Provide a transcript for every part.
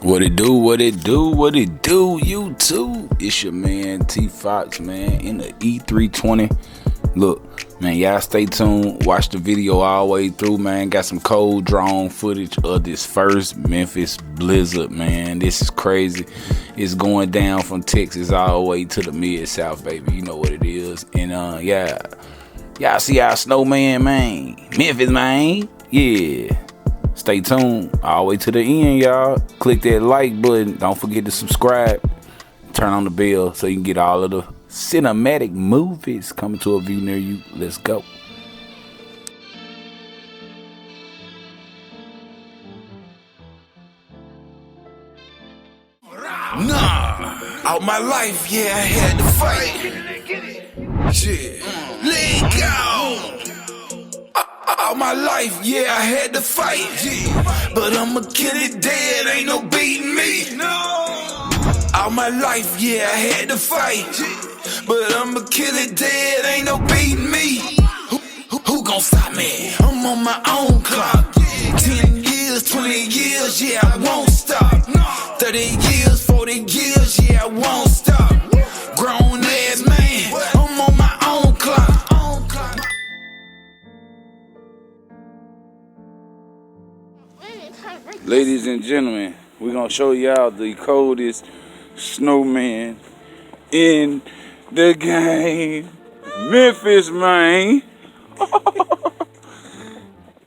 What it do, what it do, what it do, YouTube? It's your man T Fox, man, in the E320. Look, man, y'all stay tuned. Watch the video all the way through, man. Got some cold drone footage of this first Memphis blizzard, man. This is crazy. It's going down from Texas all the way to the mid-south, baby. You know what it is. And yeah, y'all see our Snowmane, man. Memphis, man. Yeah. Stay tuned all the way to the end, y'all. Click that like button. Don't forget to subscribe. Turn on the bell so you can get all of the cinematic movies coming to a view near you. Let's go. All my life, yeah, I had to fight. Shit, let go. All my life, yeah, I had to fight. Yeah. But I'ma kill it dead, ain't no beating me. All my life, yeah, I had to fight. But I'ma kill it dead, ain't no beating me. Who gon' stop me? I'm on my own clock. 10 years, 20 years, yeah, I won't stop. 30 years, 40 years, yeah, I won't stop. Grown ass man, I'm on my own clock. Ladies and gentlemen, we're gonna show y'all the coldest snowman in the game. Memphis, man.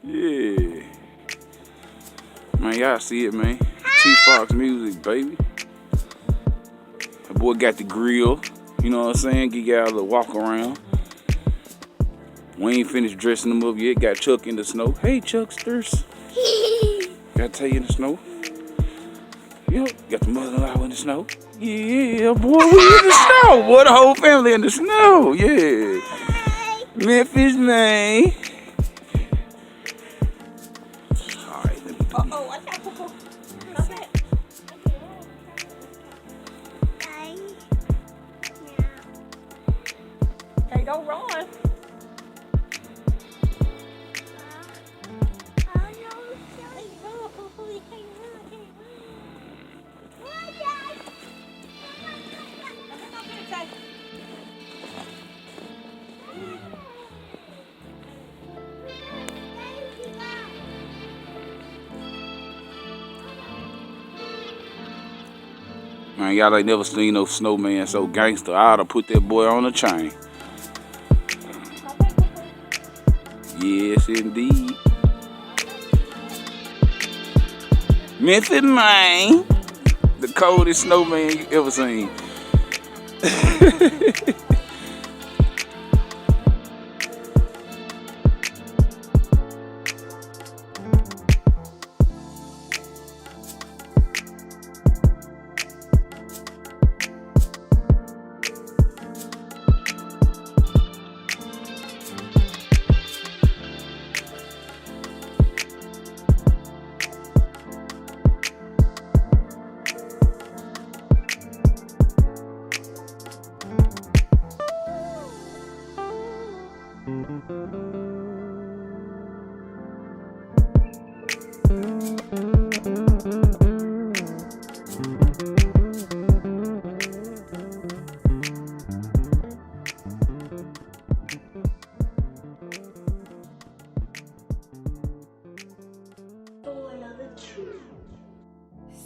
Yeah. Man, y'all see it, man. T Fox music, baby. The boy got the grill. You know what I'm saying? Get y'all a little walk around. We ain't finished dressing them up yet. Got Chuck in the snow. Hey, Chucksters. Gotta tell you in the snow. Yep, got the mother-in-law in the snow. Yeah, boy, we in the snow. Boy, the whole family in the snow. Yeah. Memphis, man. All right, let me do Uh-oh, watch out, Poo-Poo. Stop it. Okay, don't run. Man, y'all ain't never seen no snowman so gangster. I oughta put that boy on a chain. Yes, indeed. Memphis, man. The coldest snowman you ever seen.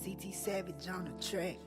CT Savage on the track.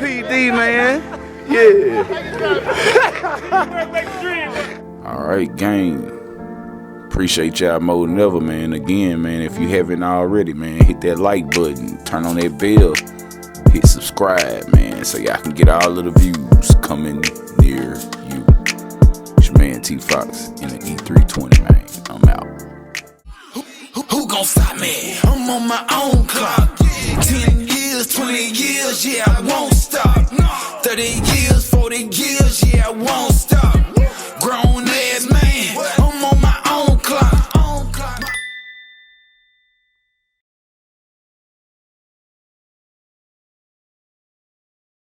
PD, man. Yeah. All right, gang. Appreciate y'all more than ever, man. Again, man, if you haven't already, man, hit that like button, turn on that bell, hit subscribe, man, so y'all can get all of the views coming near you. It's your man T Fox in the E320, man. I'm out. Who gon' stop me? I'm on my own clock. 10 years, 20 years, yeah, I won't stop. 30 years, 40 years, yeah, I won't stop.